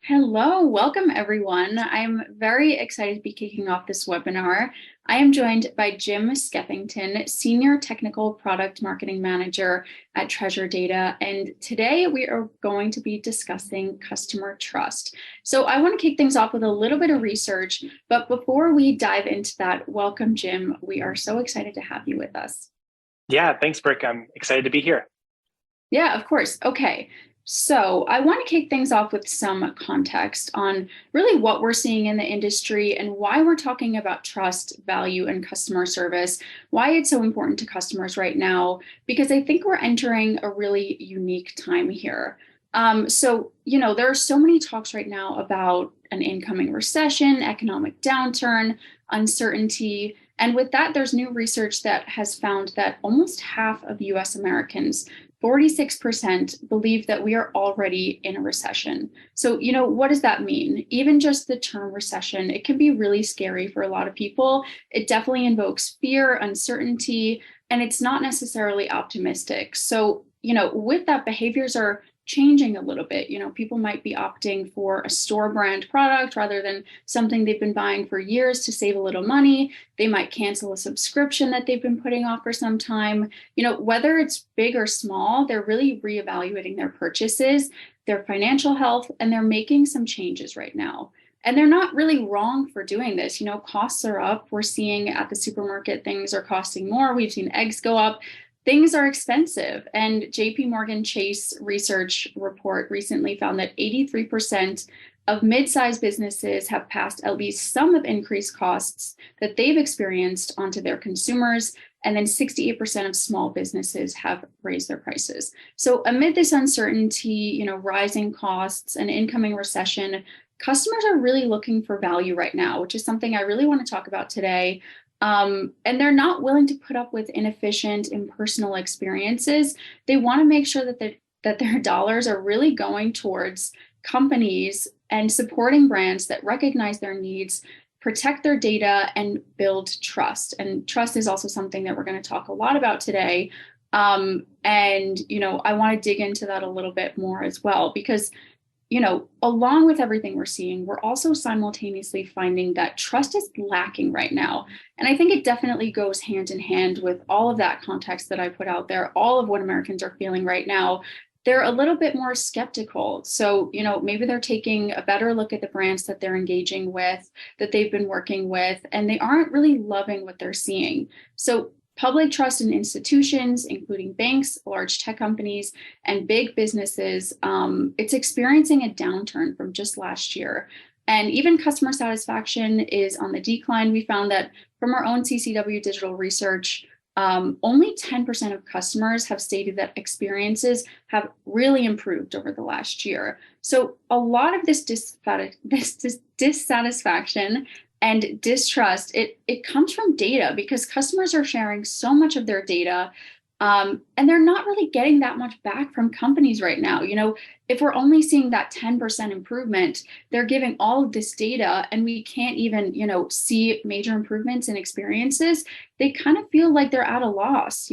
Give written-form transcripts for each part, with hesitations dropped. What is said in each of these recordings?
Hello, welcome everyone. I'm very excited to be kicking off this webinar. I am joined by Jim Skeffington, Senior Technical Product Marketing Manager at Treasure Data. And today we are going to be discussing customer trust. So I want to kick things off with a little bit of research, but before we dive into that, welcome Jim. We are so excited to have you with us. Yeah, thanks, Brick. I'm excited to be here. Yeah, of course. Okay. So I want to kick things off with some context on really what we're seeing in the industry and why we're talking about trust, value, and customer service, why it's so important to customers right now, because I think we're entering a really unique time here. There are so many talks right now about an incoming recession, economic downturn, uncertainty. And with that, there's new research that has found that almost half of US Americans 46% believe that we are already in a recession. So, what does that mean? Even just the term recession, it can be really scary for a lot of people. It definitely invokes fear, uncertainty, and it's not necessarily optimistic. So, with that, behaviors are changing a little bit. People might be opting for a store brand product rather than something they've been buying for years to save a little money. They might cancel a subscription that they've been putting off for some time. Whether it's big or small, they're really reevaluating their purchases, their financial health, and they're making some changes right now. And they're not really wrong for doing this. Costs are up. We're seeing at the supermarket, things are costing more. We've seen eggs go up. Things are expensive. And JP Morgan Chase research report recently found that 83% of mid-sized businesses have passed at least some of increased costs that they've experienced onto their consumers. And then 68% of small businesses have raised their prices. So amid this uncertainty, rising costs and incoming recession, customers are really looking for value right now, which is something I really want to talk about today. And they're not willing to put up with inefficient, impersonal experiences. They want to make sure that their dollars are really going towards companies and supporting brands that recognize their needs, protect their data, and build trust. And trust is also something that we're going to talk a lot about today. I want to dig into that a little bit more as well, because along with everything we're seeing, we're also simultaneously finding that trust is lacking right now. And I think it definitely goes hand in hand with all of that context that I put out there, all of what Americans are feeling right now. They're a little bit more skeptical. So, maybe they're taking a better look at the brands that they're engaging with, that they've been working with, and they aren't really loving what they're seeing. So public trust in institutions, including banks, large tech companies, and big businesses, it's experiencing a downturn from just last year. And even customer satisfaction is on the decline. We found that from our own CCW digital research, only 10% of customers have stated that experiences have really improved over the last year. So a lot of this dissatisfaction and distrust, it comes from data, because customers are sharing so much of their data, and they're not really getting that much back from companies right now. If we're only seeing that 10% improvement, they're giving all of this data and we can't even, see major improvements in experiences. They kind of feel like they're at a loss.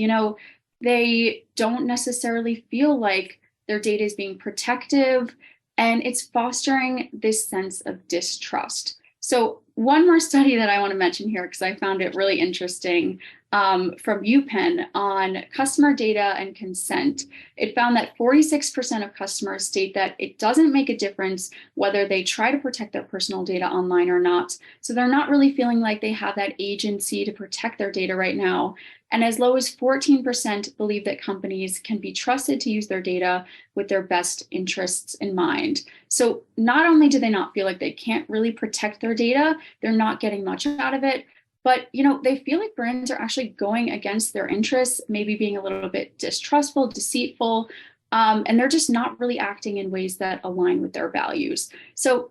They don't necessarily feel like their data is being protective, and it's fostering this sense of distrust. So one more study that I want to mention here, because I found it really interesting, from UPenn on customer data and consent. It found that 46% of customers state that it doesn't make a difference whether they try to protect their personal data online or not. So they're not really feeling like they have that agency to protect their data right now. And as low as 14% believe that companies can be trusted to use their data with their best interests in mind. So not only do they not feel like they can't really protect their data, they're not getting much out of it, but they feel like brands are actually going against their interests, maybe being a little bit distrustful, deceitful, and they're just not really acting in ways that align with their values. So,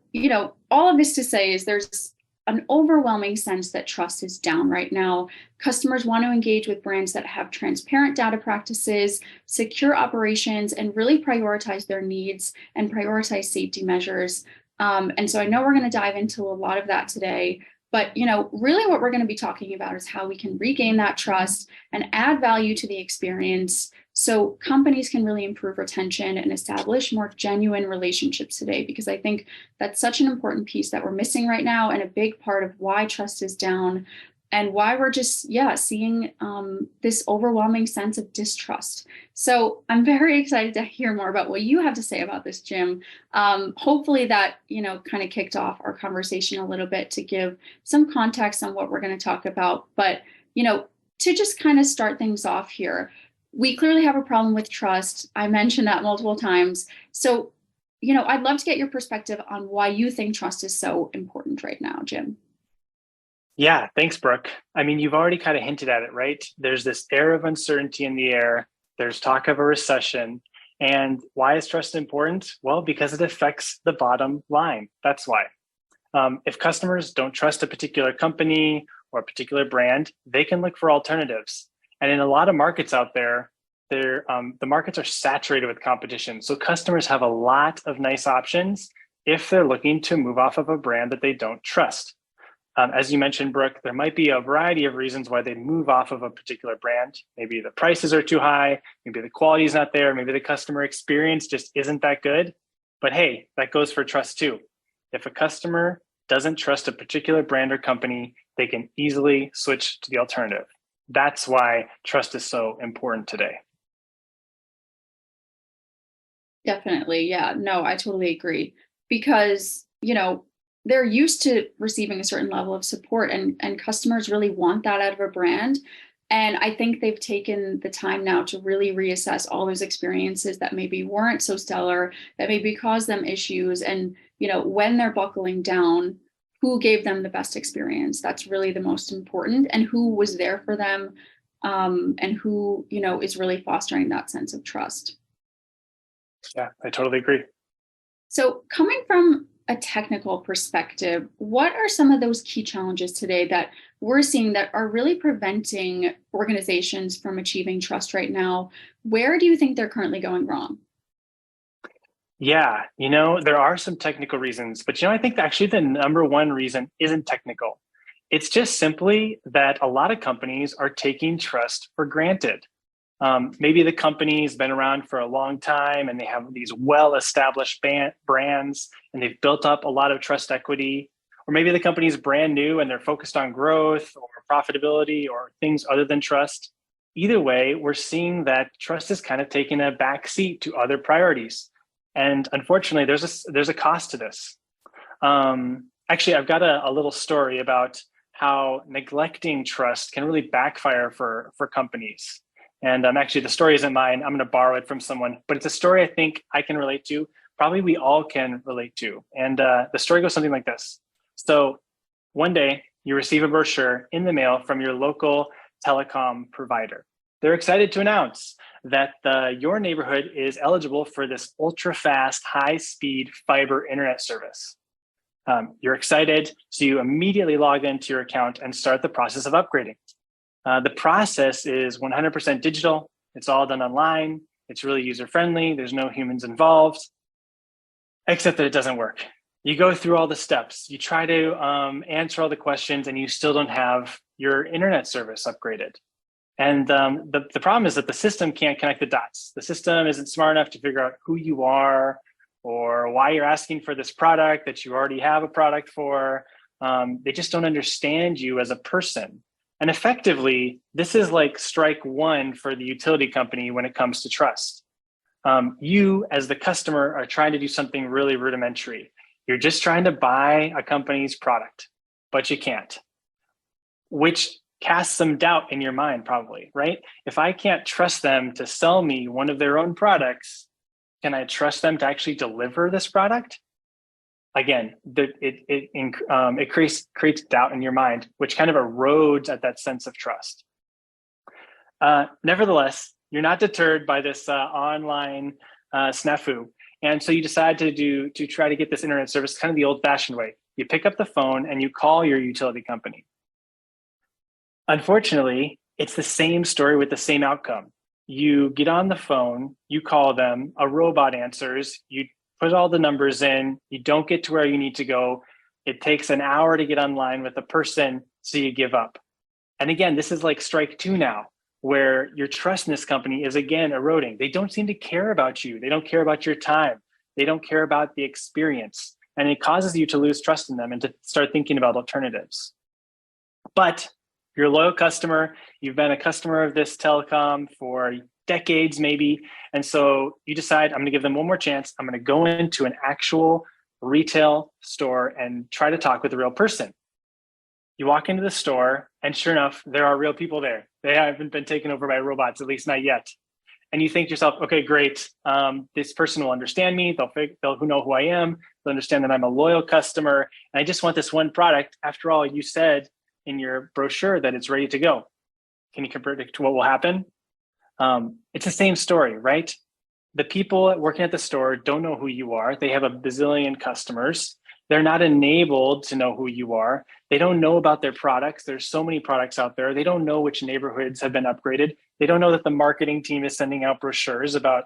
all of this to say is there's an overwhelming sense that trust is down right now. Customers want to engage with brands that have transparent data practices, secure operations, and really prioritize their needs and prioritize safety measures. And so I know we're going to dive into a lot of that today. But, really what we're going to be talking about is how we can regain that trust and add value to the experience So companies can really improve retention and establish more genuine relationships today, because I think that's such an important piece that we're missing right now, and a big part of why trust is down and why we're just, yeah, seeing this overwhelming sense of distrust. So I'm very excited to hear more about what you have to say about this, Jim. Hopefully that, kind of kicked off our conversation a little bit to give some context on what we're going to talk about. But, to just kind of start things off here, we clearly have a problem with trust. I mentioned that multiple times. So, I'd love to get your perspective on why you think trust is so important right now, Jim. Yeah, thanks, Brooke. I mean, you've already kind of hinted at it, right? There's this air of uncertainty in the air. There's talk of a recession. And why is trust important? Well, because it affects the bottom line. That's why. If customers don't trust a particular company or a particular brand, they can look for alternatives. And in a lot of markets out there, the markets are saturated with competition. So customers have a lot of nice options if they're looking to move off of a brand that they don't trust. As you mentioned, Brooke, there might be a variety of reasons why they move off of a particular brand. Maybe the prices are too high, maybe the quality is not there, maybe the customer experience just isn't that good. But hey, that goes for trust too. If a customer doesn't trust a particular brand or company, they can easily switch to the alternative. That's why trust is so important today. Definitely. Yeah. No, I totally agree. Because, they're used to receiving a certain level of support, and customers really want that out of a brand. And I think they've taken the time now to really reassess all those experiences that maybe weren't so stellar, that maybe caused them issues. And, when they're buckling down, who gave them the best experience? That's really the most important, and who was there for them, and who, is really fostering that sense of trust. Yeah, I totally agree. So, coming from a technical perspective, what are some of those key challenges today that we're seeing that are really preventing organizations from achieving trust right now? Where do you think they're currently going wrong? Yeah, there are some technical reasons, but I think actually the number one reason isn't technical. It's just simply that a lot of companies are taking trust for granted. Maybe the company's been around for a long time and they have these well-established brands and they've built up a lot of trust equity. Or maybe the company's brand new and they're focused on growth or profitability or things other than trust. Either way, we're seeing that trust is kind of taking a back seat to other priorities. And unfortunately, there's a cost to this. Actually, I've got a little story about how neglecting trust can really backfire for companies. And actually, the story isn't mine. I'm going to borrow it from someone, but it's a story I think I can relate to. Probably we all can relate to. And the story goes something like this. So one day, you receive a brochure in the mail from your local telecom provider. They're excited to announce that your neighborhood is eligible for this ultra-fast, high-speed fiber internet service. You're excited, so you immediately log into your account and start the process of upgrading. The process is 100% digital. It's all done online. It's really user-friendly. There's no humans involved, except that it doesn't work. You go through all the steps. You try to answer all the questions, and you still don't have your internet service upgraded. And the problem is that the system can't connect the dots. The system isn't smart enough to figure out who you are or why you're asking for this product that you already have a product for. They just don't understand you as a person. And effectively, this is like strike one for the utility company when it comes to trust. You, as the customer, are trying to do something really rudimentary. You're just trying to buy a company's product, but you can't, which casts some doubt in your mind, probably, right? If I can't trust them to sell me one of their own products, can I trust them to actually deliver this product? Again, it creates doubt in your mind, which kind of erodes at that sense of trust. Nevertheless, you're not deterred by this online snafu. And so you decide to try to get this internet service kind of the old-fashioned way. You pick up the phone and you call your utility company. Unfortunately, it's the same story with the same outcome. You get on the phone, you call them, a robot answers, you put all the numbers in, you don't get to where you need to go. It takes an hour to get online with a person, so you give up. And again, this is like strike two now. where your trust in this company is again eroding. They don't seem to care about you. They don't care about your time. They don't care about the experience. And it causes you to lose trust in them and to start thinking about alternatives. But you're a loyal customer. You've been a customer of this telecom for decades, maybe. And so you decide, I'm going to give them one more chance. I'm going to go into an actual retail store and try to talk with a real person. You walk into the store, and sure enough, there are real people there. They haven't been taken over by robots, at least not yet. And you think to yourself, okay, great. This person will understand me. They'll know who I am. They'll understand that I'm a loyal customer. And I just want this one product. After all, you said in your brochure that it's ready to go. Can you predict what will happen? It's the same story, right? The people working at the store don't know who you are. They have a bazillion customers. They're not enabled to know who you are. They don't know about their products. There's so many products out there. They don't know which neighborhoods have been upgraded. They don't know that the marketing team is sending out brochures about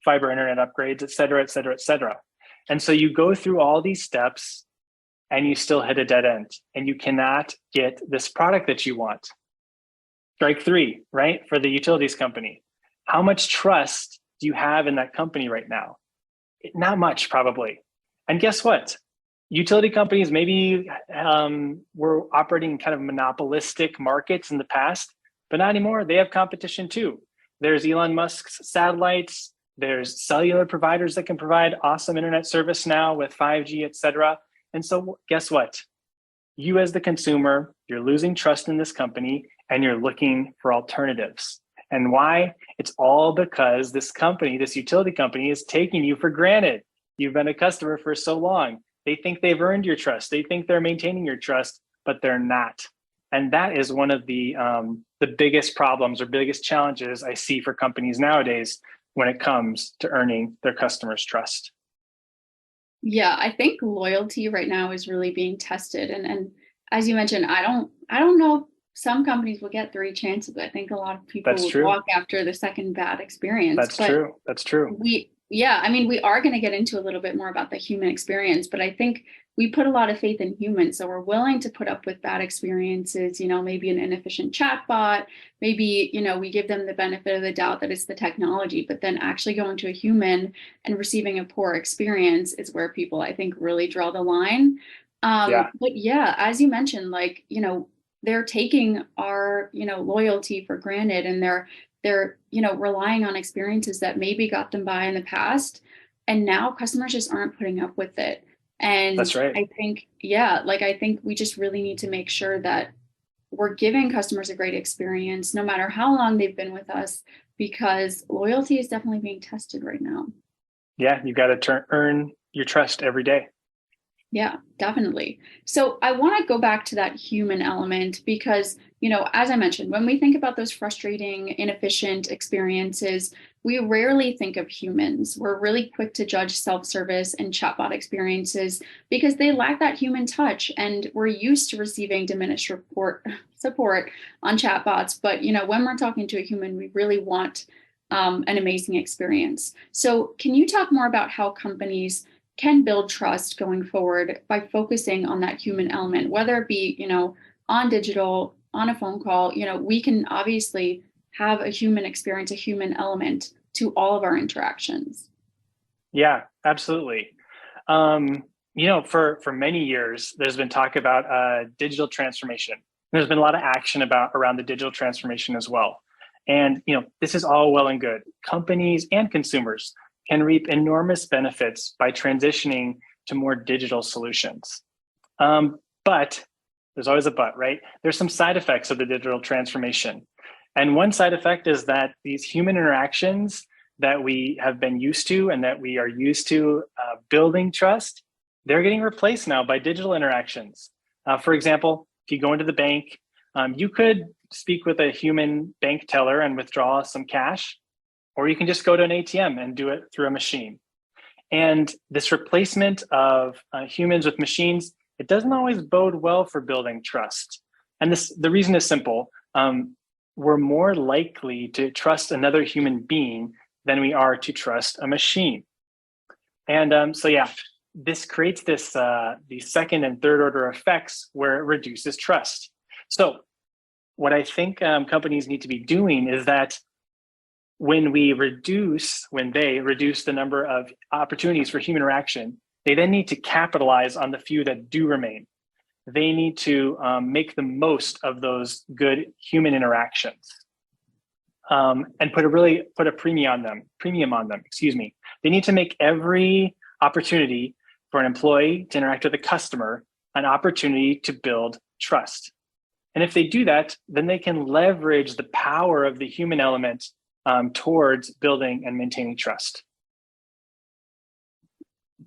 fiber internet upgrades, et cetera, et cetera, et cetera. And so you go through all these steps and you still hit a dead end and you cannot get this product that you want. Strike three, right? For the utilities company. How much trust do you have in that company right now? Not much, probably. And guess what? Utility companies maybe were operating in kind of monopolistic markets in the past, but not anymore. They have competition too. There's Elon Musk's satellites. There's cellular providers that can provide awesome internet service now with 5G, et cetera. And so guess what? You as the consumer, you're losing trust in this company and you're looking for alternatives. And why? It's all because this company, this utility company, is taking you for granted. You've been a customer for so long. They think they've earned your trust. They think they're maintaining your trust, but they're not. And that is one of the biggest problems or biggest challenges I see for companies nowadays when it comes to earning their customers' trust. Yeah, I think loyalty right now is really being tested. And as you mentioned, I don't know if some companies will get three chances. I think a lot of people That's will true. walk after the second bad experience. That's But true. That's true. I mean, we are going to get into a little bit more about the human experience, but I think we put a lot of faith in humans. So we're willing to put up with bad experiences, maybe an inefficient chatbot, maybe, we give them the benefit of the doubt that it's the technology, but then actually going to a human and receiving a poor experience is where people, I think, really draw the line. Yeah. But yeah, as you mentioned, like, they're taking our, loyalty for granted, and they're relying on experiences that maybe got them by in the past, and now customers just aren't putting up with it. And That's right. I think I think we just really need to make sure that we're giving customers a great experience no matter how long they've been with us, because loyalty is definitely being tested right now. Yeah, you got to earn your trust every day. Yeah, definitely. So I want to go back to that human element because, as I mentioned, when we think about those frustrating, inefficient experiences, we rarely think of humans. We're really quick to judge self-service and chatbot experiences because they lack that human touch, and we're used to receiving diminished support on chatbots. But, when we're talking to a human, we really want an amazing experience. So can you talk more about how companies can build trust going forward by focusing on that human element, whether it be, on digital, on a phone call? We can obviously have a human experience, a human element to all of our interactions. Yeah, absolutely. For many years, there's been talk about digital transformation. There's been a lot of action around the digital transformation as well. And, this is all well and good. Companies and consumers can reap enormous benefits by transitioning to more digital solutions. But there's always a but, right? There's some side effects of the digital transformation. And one side effect is that these human interactions that we have been used to and that we are used to building trust, they're getting replaced now by digital interactions. For example, if you go into the bank, you could speak with a human bank teller and withdraw some cash, or you can just go to an ATM and do it through a machine. And this replacement of humans with machines, it doesn't always bode well for building trust. And the reason is simple. We're more likely to trust another human being than we are to trust a machine. And this creates these second and third order effects where it reduces trust. So what I think companies need to be doing is that when they reduce the number of opportunities for human interaction, they then need to capitalize on the few that do remain. They need to make the most of those good human interactions, and put a premium on them. Excuse me. They need to make every opportunity for an employee to interact with a customer an opportunity to build trust. And if they do that, then they can leverage the power of the human element towards building and maintaining trust.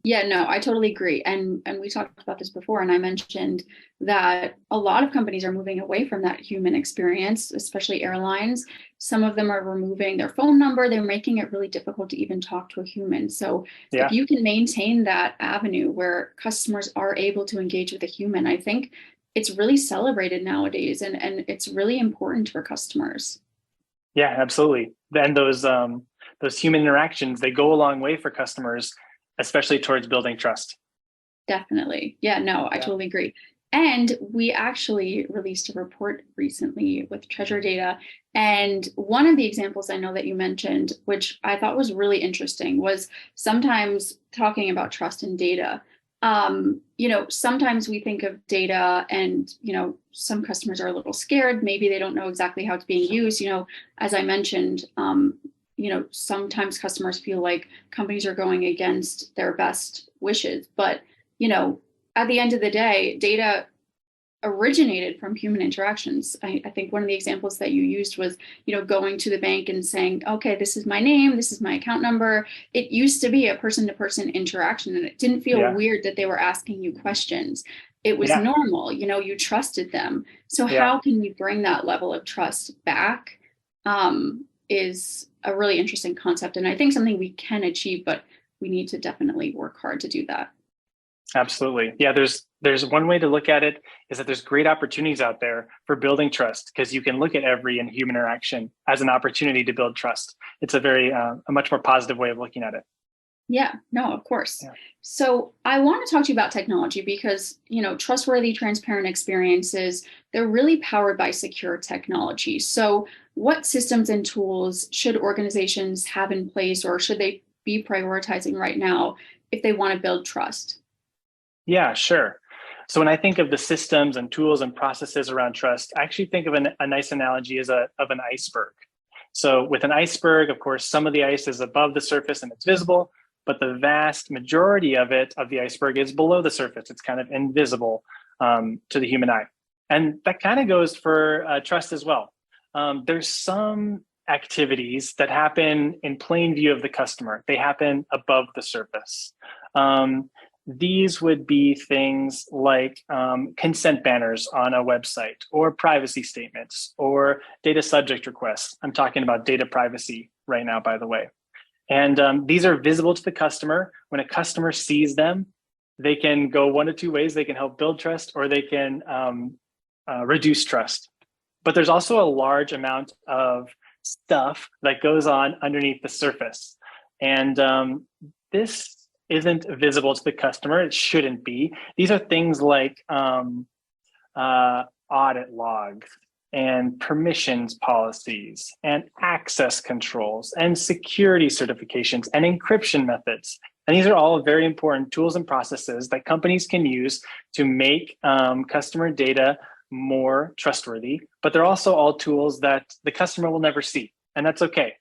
Yeah, no, I totally agree. And we talked about this before, and I mentioned that a lot of companies are moving away from that human experience, especially airlines. Some of them are removing their phone number. They're making it really difficult to even talk to a human. So if Yeah, you can maintain that avenue where customers are able to engage with a human, I think it's really celebrated nowadays, and it's really important for customers. yeah, absolutely. Then those human interactions, they go a long way for customers, especially towards building trust. Definitely. Yeah, no, I Yeah. totally agree. And we actually released a report recently with Treasure Data. And one of the examples I know that you mentioned, which I thought was really interesting, was sometimes talking about trust in data. Sometimes we think of data and, some customers are a little scared. Maybe they don't know exactly how it's being used. As I mentioned, sometimes customers feel like companies are going against their best wishes. But, you know, at the end of the day, data originated from human interactions. I think one of the examples that you used was, going to the bank and saying, okay, this is my name, this is my account number. It used to be a person-to-person interaction, and it didn't feel Yeah. weird that they were asking you questions. It was Yeah. normal, you trusted them. So Yeah. how can we bring that level of trust back? Is a really interesting concept, and I think something we can achieve, but we need to definitely work hard to do that. Absolutely. Yeah, there's one way to look at it is that there's great opportunities out there for building trust, because you can look at every human interaction as an opportunity to build trust. It's a much more positive way of looking at it. Yeah, no, of course. Yeah. So I want to talk to you about technology because, trustworthy, transparent experiences, they're really powered by secure technology. So what systems and tools should organizations have in place, or should they be prioritizing right now if they want to build trust? Yeah, sure. So when I think of the systems and tools and processes around trust, I actually think of a nice analogy of an iceberg. So with an iceberg, of course, some of the ice is above the surface and it's visible, but the vast majority of the iceberg is below the surface. It's kind of invisible to the human eye. And that kind of goes for trust as well. There's some activities that happen in plain view of the customer. They happen above the surface. These would be things like consent banners on a website, or privacy statements, or data subject requests. I'm talking about data privacy right now, by the way. And these are visible to the customer. When a customer sees them, they can go one of two ways. They can help build trust, or they can reduce trust. But there's also a large amount of stuff that goes on underneath the surface. And this isn't visible to the customer. It shouldn't be. These are things like audit logs and permissions policies and access controls and security certifications and encryption methods. And these are all very important tools and processes that companies can use to make customer data more trustworthy, but they're also all tools that the customer will never see, and that's okay.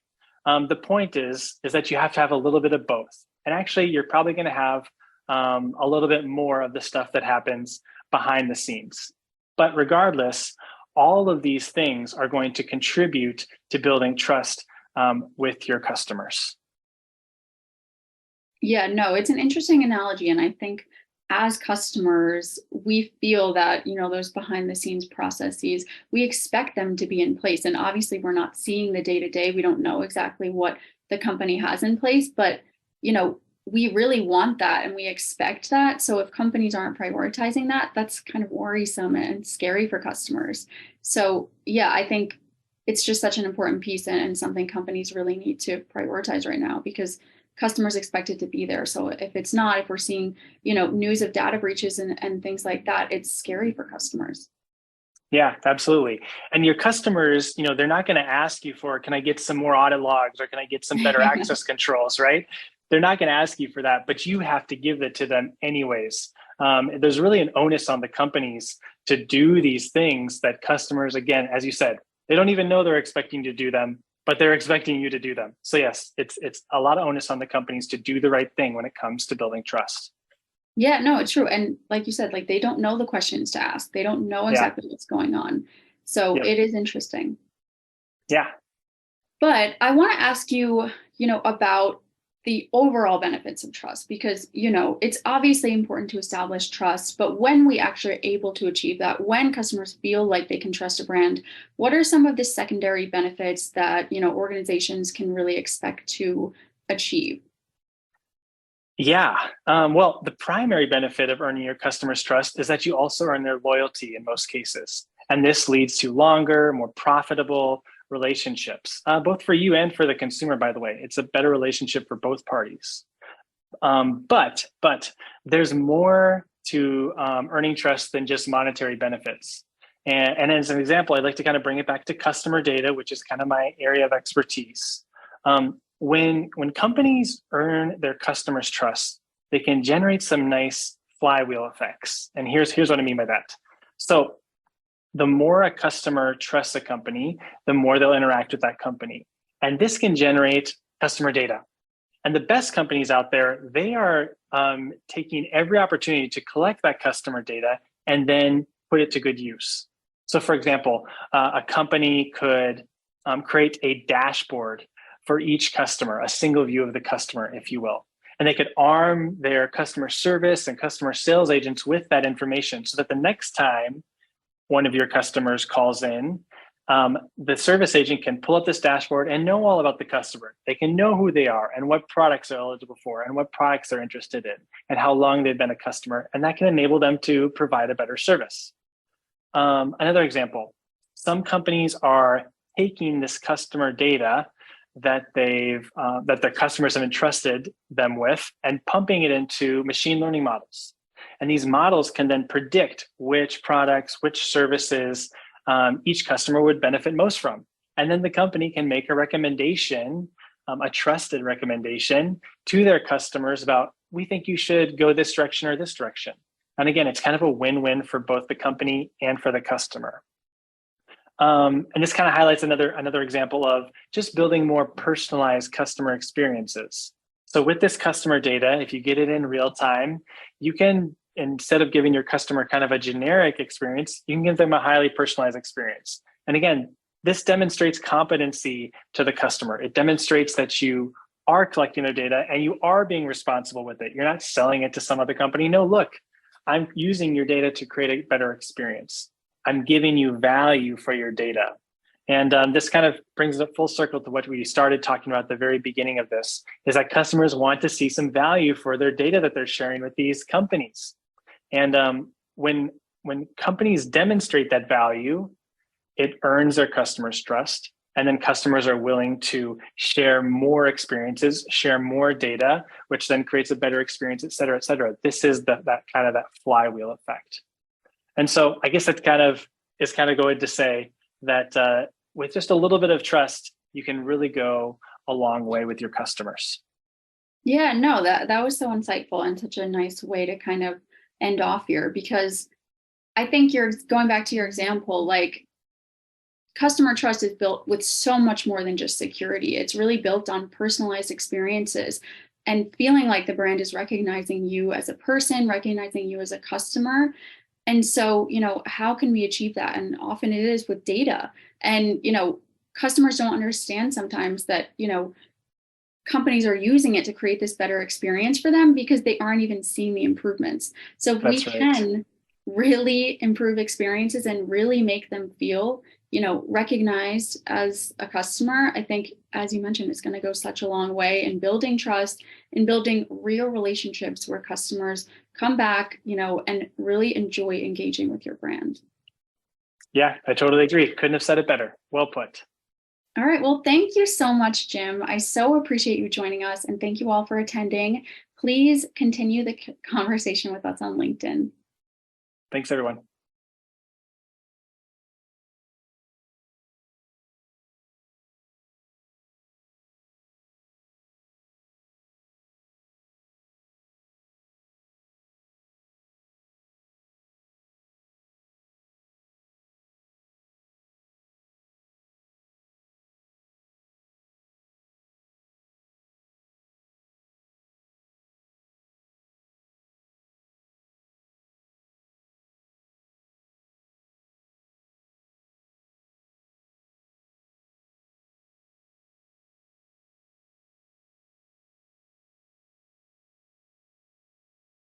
The point is that you have to have a little bit of both. And actually, you're probably going to have a little bit more of the stuff that happens behind the scenes. But regardless, all of these things are going to contribute to building trust with your customers. Yeah, no, it's an interesting analogy. And I think as customers, we feel that, those behind the scenes processes, we expect them to be in place. And obviously, we're not seeing the day to day. We don't know exactly what the company has in place, but, we really want that and we expect that. So if companies aren't prioritizing that, that's kind of worrisome and scary for customers. So yeah, I think it's just such an important piece and something companies really need to prioritize right now, because customers expect it to be there. So if it's not, if we're seeing, news of data breaches and things like that, it's scary for customers. Yeah, absolutely. And your customers, they're not going to ask you for, can I get some more audit logs or can I get some better access controls, right? They're not going to ask you for that, but you have to give it to them anyways. There's really an onus on the companies to do these things that customers, again, as you said, they don't even know they're expecting you to do them, but they're expecting you to do them. So yes, it's a lot of onus on the companies to do the right thing when it comes to building trust. Yeah, no, it's true. And like you said, like they don't know the questions to ask. They don't know Yeah. exactly what's going on. So Yep. it is interesting. Yeah. But I want to ask you, about the overall benefits of trust because, it's obviously important to establish trust, but when we actually are able to achieve that, when customers feel like they can trust a brand, what are some of the secondary benefits that, organizations can really expect to achieve? Yeah. Well, the primary benefit of earning your customers' trust is that you also earn their loyalty in most cases. And this leads to longer, more profitable relationships, both for you and for the consumer, by the way. It's a better relationship for both parties. But there's more to earning trust than just monetary benefits. And as an example, I'd like to kind of bring it back to customer data, which is kind of my area of expertise. When companies earn their customers' trust, they can generate some nice flywheel effects. And here's what I mean by that. So the more a customer trusts a company, the more they'll interact with that company. And this can generate customer data. And the best companies out there, they are taking every opportunity to collect that customer data and then put it to good use. So for example, a company could create a dashboard for each customer, a single view of the customer, if you will. And they could arm their customer service and customer sales agents with that information so that the next time one of your customers calls in, the service agent can pull up this dashboard and know all about the customer. They can know who they are and what products they're eligible for and what products they're interested in and how long they've been a customer. And that can enable them to provide a better service. Another example, some companies are taking this customer data that that their customers have entrusted them with and pumping it into machine learning models. And these models can then predict which products, which services each customer would benefit most from. And then the company can make a recommendation, a trusted recommendation to their customers about, we think you should go this direction or this direction. And again, it's kind of a win-win for both the company and for the customer. And this kind of highlights another example of just building more personalized customer experiences. So with this customer data, if you get it in real time, you can, instead of giving your customer kind of a generic experience, you can give them a highly personalized experience. And again, this demonstrates competency to the customer. It demonstrates that you are collecting their data and you are being responsible with it. You're not selling it to some other company. No, look, I'm using your data to create a better experience. I'm giving you value for your data. And this kind of brings it full circle to what we started talking about at the very beginning of this, is that customers want to see some value for their data that they're sharing with these companies. And when companies demonstrate that value, it earns their customers' trust. And then customers are willing to share more experiences, share more data, which then creates a better experience, et cetera, et cetera. This is that flywheel effect. And so I guess that is going to say that with just a little bit of trust, you can really go a long way with your customers. Yeah, no, that was so insightful and such a nice way to kind of end off here, because I think you're going back to your example, like customer trust is built with so much more than just security. It's really built on personalized experiences and feeling like the brand is recognizing you as a person, recognizing you as a customer. And so, how can we achieve that? And often it is with data. And, customers don't understand sometimes that, companies are using it to create this better experience for them because they aren't even seeing the improvements. So if we can really improve experiences and really make them feel, recognized as a customer, I think, as you mentioned, it's going to go such a long way in building trust, in building real relationships where customers come back, and really enjoy engaging with your brand. Yeah, I totally agree. Couldn't have said it better. Well put. All right. Well, thank you so much, Jim. I so appreciate you joining us, and thank you all for attending. Please continue the conversation with us on LinkedIn. Thanks, everyone.